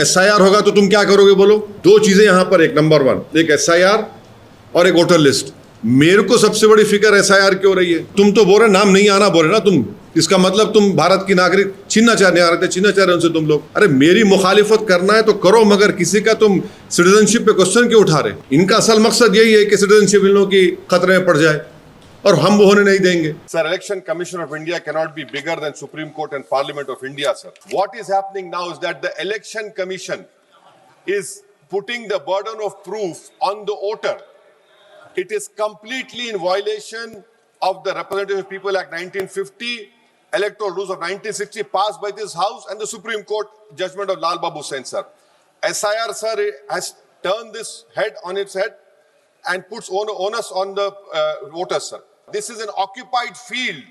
SIR होगा तो तुम क्या करोगे बोलो? दो चीजें यहां पर, एक नंबर वन, एक SIR और एक वोटर लिस्ट। मेरे को सबसे बड़ी फिक्र SIR की हो रही है। तुम तो बोल रहे नाम नहीं आना बोल रहे ना तुम, इसका मतलब तुम भारत की नागरिक छीनना चाह रहे उनसे तुम लोग। अरे मेरी मुखालिफत करना है तो करो, मगर किसी का तुम सिटीजनशिप पे क्वेश्चन क्यों उठा रहे? इनका असल मकसद यही है कि सिटीजनशिप इन लोगों की खतरे में पड़ जाए और हम वो होने नहीं देंगे। Sir, Election Commission of India cannot be bigger than Supreme Court and Parliament of India, sir. What is happening now is that the Election Commission is putting the burden of proof on the voter. It is completely in violation of the Representative People Act 1950, Electoral Rules of 1960 passed by this House and the Supreme Court judgment of Lal Babu Sen, sir. SIR, sir, has turned this head on its head and puts onus on the voters, sir. This is an occupied field.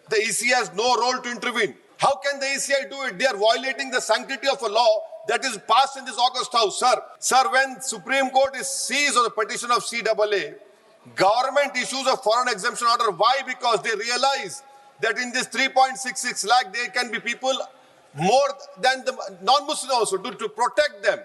The EC has no role to intervene. How can the ECI do it? They are violating the sanctity of a law that is passed in this August House, sir. Sir, when Supreme Court is seized on the petition of CAA, government issues a foreign exemption order. Why? Because they realize that in this 3.66 lakh, there can be people more than the non-Muslim also to protect them.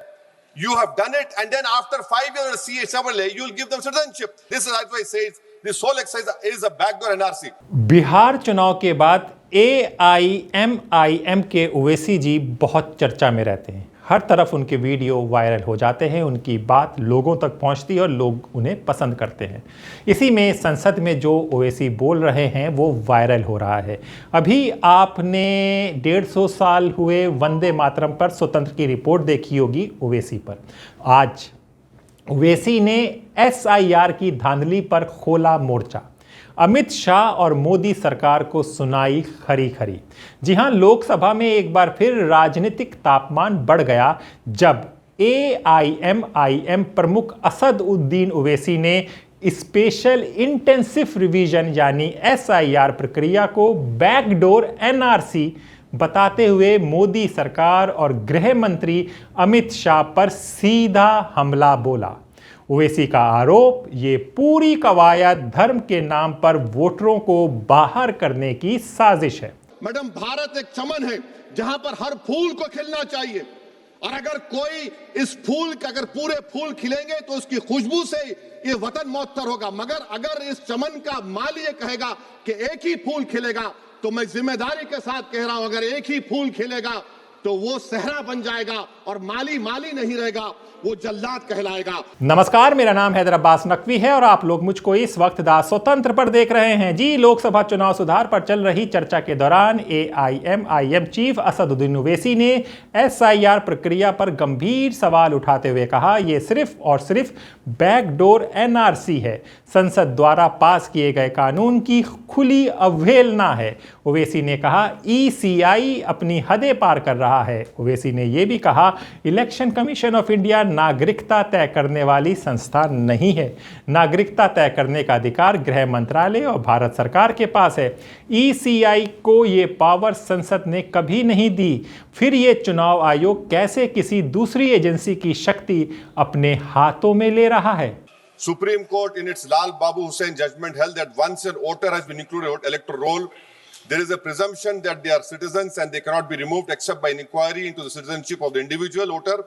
You have done it, and then after 5 years CAA, you will give them citizenship. This is why I say this whole exercise is a backdoor NRC. Bihar चुनाव के बाद AIMIM के ओवैसी जी बहुत चर्चा में रहते हैं। हर तरफ उनके वीडियो वायरल हो जाते हैं, उनकी बात लोगों तक पहुंचती है और लोग उन्हें पसंद करते हैं। इसी में संसद में जो ओवैसी बोल रहे हैं वो वायरल हो रहा है। अभी आपने 150 साल हुए वंदे मातरम पर स्वतंत्र की रिपोर्ट देखी होगी ओवैसी पर। आज ओवैसी ने SIR की धांधली पर खोला मोर्चा। अमित शाह और मोदी सरकार को सुनाई खरी खरी। जी हां, लोकसभा में एक बार फिर राजनीतिक तापमान बढ़ गया जब AIMIM प्रमुख असद उद्दीन ओवैसी ने स्पेशल इंटेंसिव रिवीजन यानी SIR प्रक्रिया को बैकडोर NRC बताते हुए मोदी सरकार और गृह मंत्री अमित शाह पर सीधा हमला बोला। ओवैसी का आरोप, ये पूरी कवायद धर्म के नाम पर वोटरों को बाहर करने की साजिश है। मैडम, भारत एक चमन है जहां पर हर फूल को खिलना चाहिए, और अगर कोई इस फूल का अगर पूरे फूल खिलेंगे तो उसकी खुशबू से ये वतन मुअत्तर होगा, मगर अगर इस चमन का माली ये कहेगा कि एक ही फूल खिलेगा, तो मैं जिम्मेदारी के साथ कह रहा हूं, अगर एक ही फूल खिलेगा तो वो सहरा बन जाएगा और माली माली नहीं रहेगा, वो जल्लाद कहलाएगा। नमस्कार, मेरा नाम हैदर अब्बास नकवी है और आप लोग मुझको इस वक्त दा स्वतंत्र पर देख रहे हैं। जी, लोकसभा चुनाव सुधार पर चल रही चर्चा के दौरान AIMIM चीफ असदुद्दीन ओवैसी ने SIR प्रक्रिया पर गंभीर सवाल उठाते हुए कहा, यह सिर्फ और सिर्फ बैकडोर NRC है, संसद द्वारा पास किए गए कानून की खुली अवहेलना है। ओवैसी ने कहा ECI अपनी हदें पार कर रहा है। ओवैसी ने यह भी कहा, इलेक्शन कमीशन ऑफ इंडिया नागरिकता तय करने वाली संस्था नहीं है। नागरिकता तय करने का अधिकार गृह मंत्रालय और भारत सरकार के पास है। ECI को ये पावर संसद ने कभी नहीं दी। फिर ये चुनाव आयोग कैसे किसी दूसरी एजेंसी की शक्ति अपने हाथों में ले रहा है? Supreme Court in its Lal Babu Hussain judgment held that once an voter has been included in electoral roll, there is a presumption that they are citizens and they cannot be removed except by an inquiry into the citizenship of the individual voter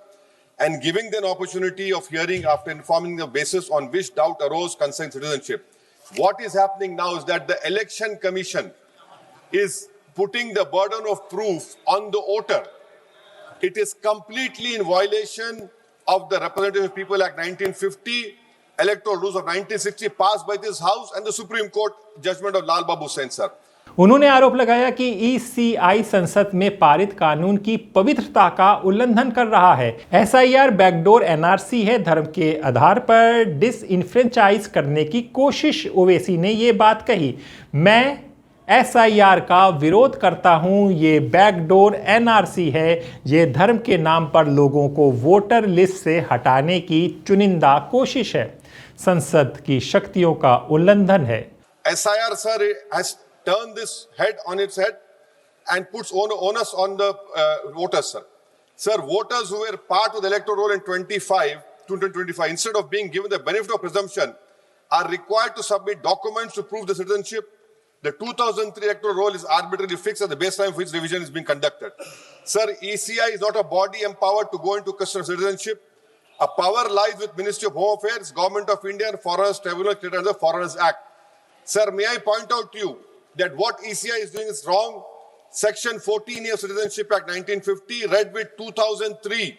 and giving them an opportunity of hearing after informing the basis on which doubt arose concerning citizenship. What is happening now is that the Election Commission is putting the burden of proof on the voter. It is completely in violation of the Representative People Act 1950, Electoral Rules of 1960 passed by this House and the Supreme Court judgment of Lal Babu Sen, sir. उन्होंने आरोप लगाया कि ECI संसद में पारित कानून की पवित्रता का उल्लंघन कर रहा है। SIR बैकडोर NRC है, धर्म के आधार पर डिसइंफ्रेंचाइज करने की कोशिश। ओवैसी ने ये बात कही, मैं SIR का विरोध करता हूं, ये बैकडोर NRC है, ये धर्म के नाम पर लोगों को वोटर लिस्ट से हटाने की चुनिंदा कोशिश है, संसद की शक्तियों का उल्लंघन है। SIR, sir, has turned this head on its head and puts onus on the voters, sir. Sir, voters who were part of the electoral roll in 2025, instead of being given the benefit of presumption, are required to submit documents to prove the citizenship, The 2003 electoral roll is arbitrarily fixed as the baseline for which revision is being conducted. Sir, ECI is not a body empowered to go into question of citizenship. A power lies with Ministry of Home Affairs, Government of India, and Foreigners Tribunal created under the Foreigners Act. Sir, may I point out to you that what ECI is doing is wrong. Section 14A of Citizenship Act 1950, read with 2003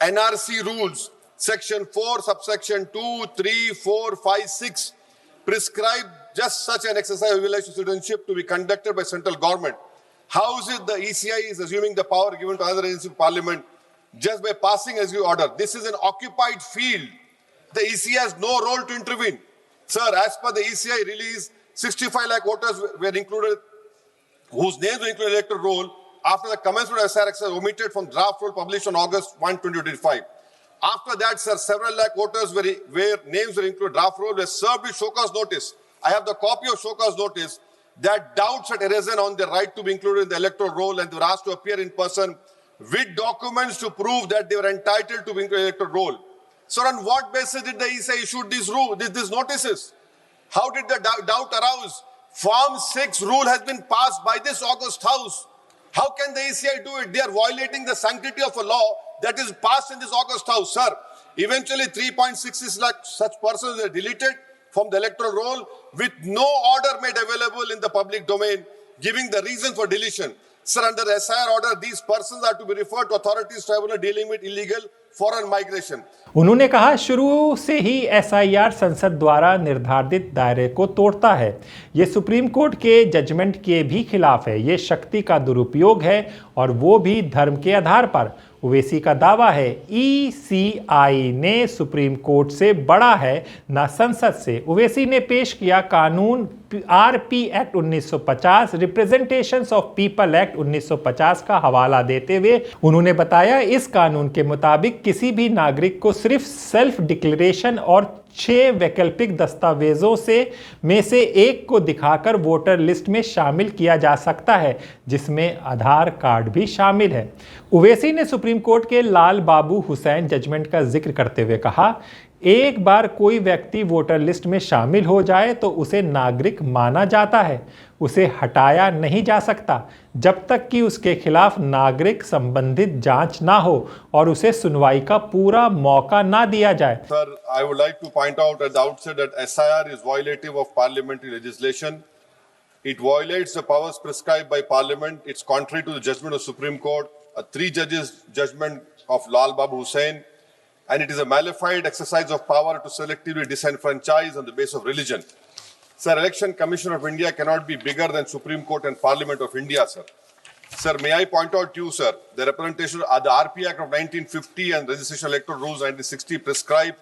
NRC rules, Section 4, subsection 2, 3, 4, 5, 6, prescribe just such an exercise of evaluation of citizenship to be conducted by central government. How is it the ECI is assuming the power given to another agency of parliament just by passing executive order? This is an occupied field. The ECI has no role to intervene. Sir, as per the ECI release, 65 lakh voters were included, whose names were included in the electoral roll after the commencement of SIR exercise omitted from draft roll published on August 1, 2025. After that, sir, several lakh voters where names were included draft roll were served with show cause notice. I have the copy of show cause notice that doubts had arisen on their right to be included in the electoral roll, and they were asked to appear in person with documents to prove that they were entitled to be included in the electoral roll. Sir, on what basis did the ECI issue these notices? How did the doubt arouse? Form 6 rule has been passed by this August House. How can the ECI do it? They are violating the sanctity of a law that is passed in this August House, sir. Eventually, 3.66 lakh such persons were deleted from the electoral roll with no order made available in the public domain, giving the reason for deletion. Sir, under the SIR order, these persons are to be referred to authorities tribunal dealing with illegal foreign migration. उन्होंने कहा शुरू से ही SIR संसद द्वारा निर्धारित दायरे को तोड़ता है। ये सुप्रीम कोर्ट के जजमेंट के भी खिलाफ है। ये शक्ति का दुरुपयोग है और वो भी धर्म के आधार पर। ओवैसी का दावा है ईसीआई ने सुप्रीम कोर्ट से बड़ा है ना संसद से। ओवैसी ने पेश किया कानून RP act 1950 representations of people act 1950 का हवाला देते हुए उन्होंने बताया इस कानून के मुताबिक किसी भी नागरिक को सिर्फ सेल्फ डिक्लेरेशन और 6 वैकल्पिक दस्तावेजों में से एक को दिखाकर वोटर लिस्ट में शामिल किया जा सकता है, जिसमें आधार कार्ड भी शामिल है। ओवैसी ने सुप्रीम कोर्ट के लाल बाबू हुसैन जजमेंट का जिक्र करते हुए कहा, एक बार कोई व्यक्ति वोटर लिस्ट में शामिल हो जाए तो उसे नागरिक माना जाता है, उसे हटाया नहीं जा सकता जब तक कि उसके खिलाफ नागरिक संबंधित जांच ना हो और उसे सुनवाई का पूरा मौका ना दिया जाए। Sir, I would like to point out at the outset that SIR is violative of parliamentary legislation. It violates the powers prescribed by Parliament. It's contrary to the judgment of Supreme Court, a 3 judges judgment of Lal Babu Hussain, and it is a malified exercise of power to selectively disenfranchise on the basis of religion. Sir, Election Commission of India cannot be bigger than Supreme Court and Parliament of India, sir. Sir, may I point out to you, sir, the representation of the RP Act of 1950 and Registration Electoral Rules 1960 prescribe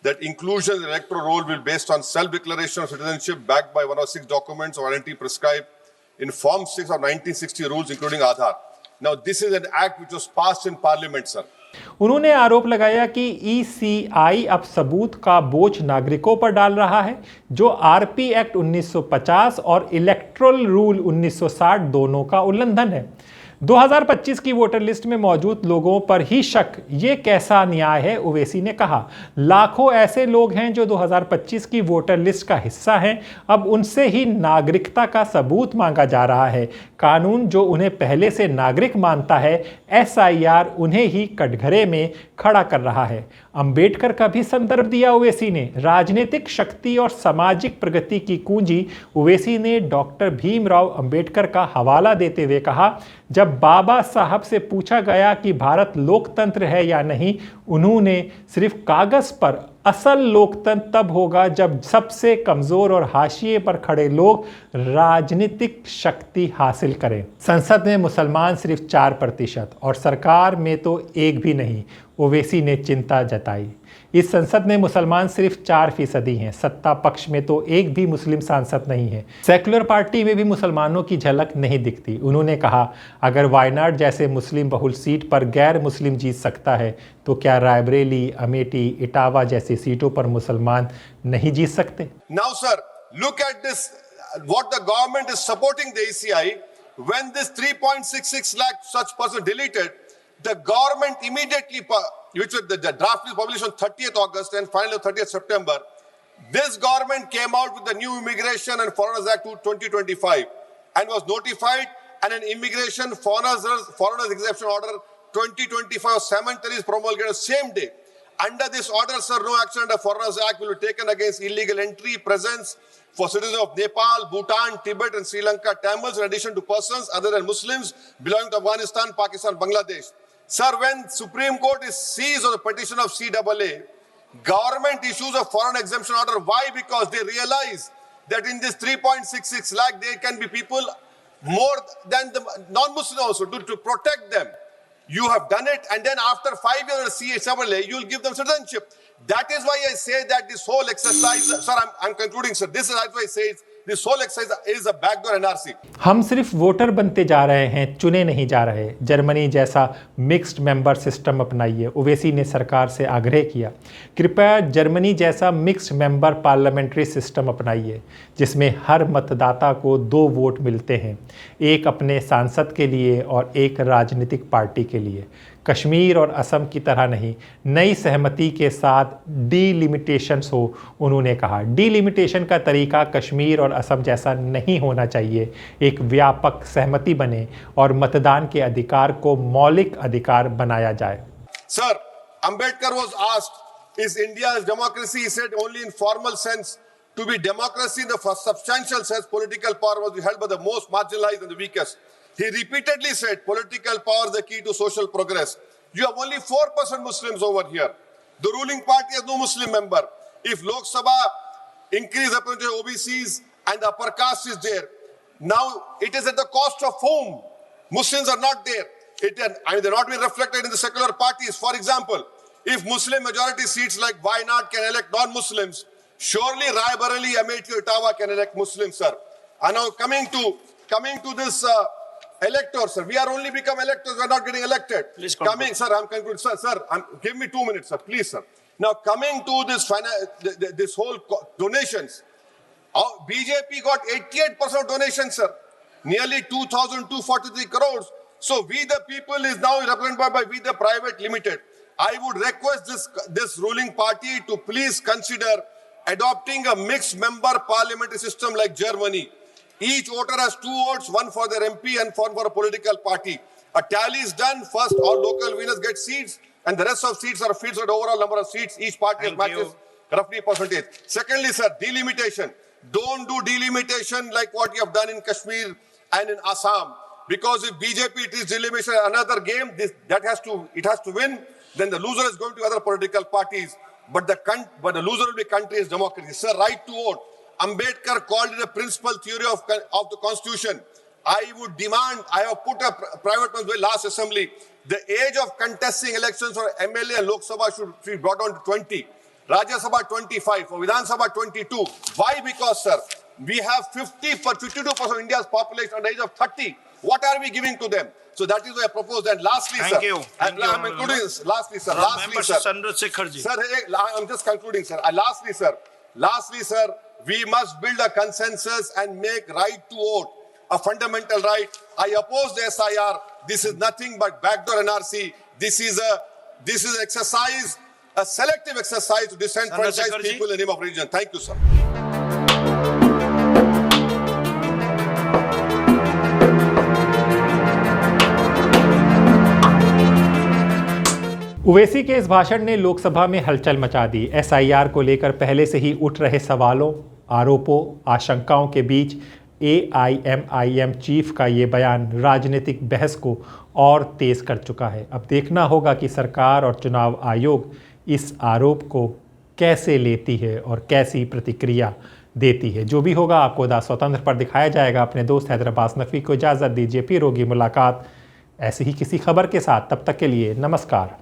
that inclusion in the electoral roll will be based on self-declaration of citizenship backed by 106 documents or entity prescribed in Form 6 of 1960 rules, including Aadhaar. Now, this is an act which was passed in Parliament, sir. उन्होंने आरोप लगाया कि ECI अब सबूत का बोझ नागरिकों पर डाल रहा है, जो आरपी एक्ट 1950 और इलेक्टोरल रूल 1960 दोनों का उल्लंघन है। 2025 की वोटर लिस्ट में मौजूद लोगों पर ही शक, ये कैसा न्याय है? ओवैसी ने कहा, लाखों ऐसे लोग हैं जो 2025 की वोटर लिस्ट का हिस्सा हैं, अब उनसे ही नागरिकता का सबूत मांगा जा रहा है। कानून जो उन्हें पहले से नागरिक मानता है, एसआईआर उन्हें ही कटघरे में खड़ा कर रहा है। अंबेडकर का भी संदर्भ दिया ओवैसी ने। राजनीतिक शक्ति और सामाजिक प्रगति की कुंजी। ओवैसी ने डॉक्टर भीमराव अंबेडकर का हवाला देते हुए कहा, जब बाबा साहब से पूछा गया कि भारत लोकतंत्र है या नहीं, उन्होंने सिर्फ कागज पर असल लोकतंत्र तब होगा जब सबसे कमजोर और हाशिए पर खड़े लोग राजनीतिक शक्ति हासिल करें। संसद में मुसलमान सिर्फ 4% और सरकार में तो एक भी नहीं, ओवैसी ने चिंता जताई। इस संसद में मुसलमान सिर्फ 4% हैं, सत्ता पक्ष में तो एक भी मुस्लिम सांसद नहीं है। सेक्युलर पार्टी में भी मुसलमानों की झलक नहीं दिखती। उन्होंने कहा, अगर वायनाड जैसे मुस्लिम बहुल सीट पर गैर मुस्लिम जीत सकता है तो क्या रायबरेली, अमेठी, इटावा जैसी सीटों पर मुसलमान नहीं जीत सकते? Now, sir, look at this. What the government is supporting the ECI when this 3.66 lakh such person deleted, the government immediately, which the draft is published on 30th August and finally 30th September, This government came out with the new Immigration and Foreigners Act 2025 and was notified, and an Immigration Foreigners Exemption Order 2025 cemetery is promulgated the same day. Under this order, sir, no action under Foreigners Act will be taken against illegal entry, presence for citizens of Nepal, Bhutan, Tibet, and Sri Lanka, Tamils, in addition to persons other than Muslims belonging to Afghanistan, Pakistan, Bangladesh. Sir, when Supreme Court is seized on the petition of CAA, government issues a foreign exemption order. Why? Because they realize that in this 3.66 lakh, there can be people more than the non-Muslim also to protect them. You have done it, and then after 5 years of CAA, you will give them citizenship. That is why I say that this whole exercise, sir, I'm concluding, sir. This is why I say this whole exercise is a backdoor NRC. हम सिर्फ voter बनते जा रहे हैं, चुने नहीं जा रहे। जर्मनी जैसा मिक्स्ड मेंबर सिस्टम अपनाइए, ओवैसी ने सरकार से आग्रह किया। कृपया जर्मनी जैसा मिक्स्ड मेंबर पार्लियामेंट्री सिस्टम अपनाइए, जिसमें हर मतदाता को 2 वोट मिलते हैं, एक अपने सांसद के लिए और एक राजनीतिक पार्टी के लिए। कश्मीर और असम की तरह नहीं, नई सहमति के साथ डीलिमिटेशंस हो, उन्होंने कहा। डीलिमिटेशन का तरीका कश्मीर और असम जैसा नहीं होना चाहिए। एक व्यापक सहमति बने और मतदान के अधिकार को मौलिक अधिकार बनाया जाए। Sir, Ambedkar was asked, is India's democracy? He said only in formal sense. To be democracy in the substantial sense, political power must be held by the most marginalized and the weakest. He repeatedly said political power is the key to social progress. You have only 4% Muslims over here. The ruling party has no Muslim member. If Lok Sabha increase representation of OBCs and the upper caste is there, now it is at the cost of whom? Muslims are not there. They're not being reflected in the secular parties. For example, if Muslim majority seats like Wayanad can elect non-Muslims, surely Rai Bareli, Amethi, Ottawa can elect Muslims, sir. And now coming to this electors, sir. We are only become electors. We are not getting elected. Please conclude. Coming, sir. I'm concluding, sir. Give me 2 minutes, sir. Please, sir. Now coming to this whole donations, BJP got 88% of donations, sir. Nearly 2,243 crores. So we the people is now represented by We the Private Limited. I would request this ruling party to please consider adopting a mixed member parliamentary system like Germany. Each voter has 2 votes, one for their MP and one for a political party. A tally is done. First, all local winners get seats, and the rest of seats are filled with the overall number of seats. Each party matches roughly percentage. Secondly, sir, delimitation. Don't do delimitation like what you have done in Kashmir and in Assam. Because if BJP is delimitation another game, it has to win. Then the loser is going to other political parties. But the loser will be country's democracy. Sir, right to vote. Ambedkar called it a principal theory of the Constitution. I would demand, I have put a private bill last assembly, the age of contesting elections for MLA and Lok Sabha should be brought down to 20. Rajya Sabha 25, for Vidhan Sabha 22. Why? Because, sir, we have 52% of India's population under the age of 30. What are we giving to them? So that is why I propose. And lastly, Thank sir, you. and I'm including this. Lastly, sir. Lastly, sir. Sir, I'm just concluding, sir. Lastly, sir, we must build a consensus and make right to vote a fundamental right. I oppose the SIR. This is nothing but backdoor NRC. This is an exercise, a selective exercise to disenfranchise people in the name of religion. Thank you, sir. Owaisi के इस भाषण ने लोकसभा में हलचल मचा दी। SIR को लेकर पहले से ही उठ रहे सवालों, आरोपों, आशंकाओं के बीच एआईएमआईएम चीफ का ये बयान राजनीतिक बहस को और तेज कर चुका है। अब देखना होगा कि सरकार और चुनाव आयोग इस आरोप को कैसे लेती है और कैसी प्रतिक्रिया देती है। जो भी होगा आपको द स्वतंत्र पर दिखाया जाएगा। अपने दोस्त हैदराबाद नकवी को इजाज़त दीजिए। फिर होगी मुलाकात ऐसी ही किसी खबर के साथ। तब तक के लिए नमस्कार।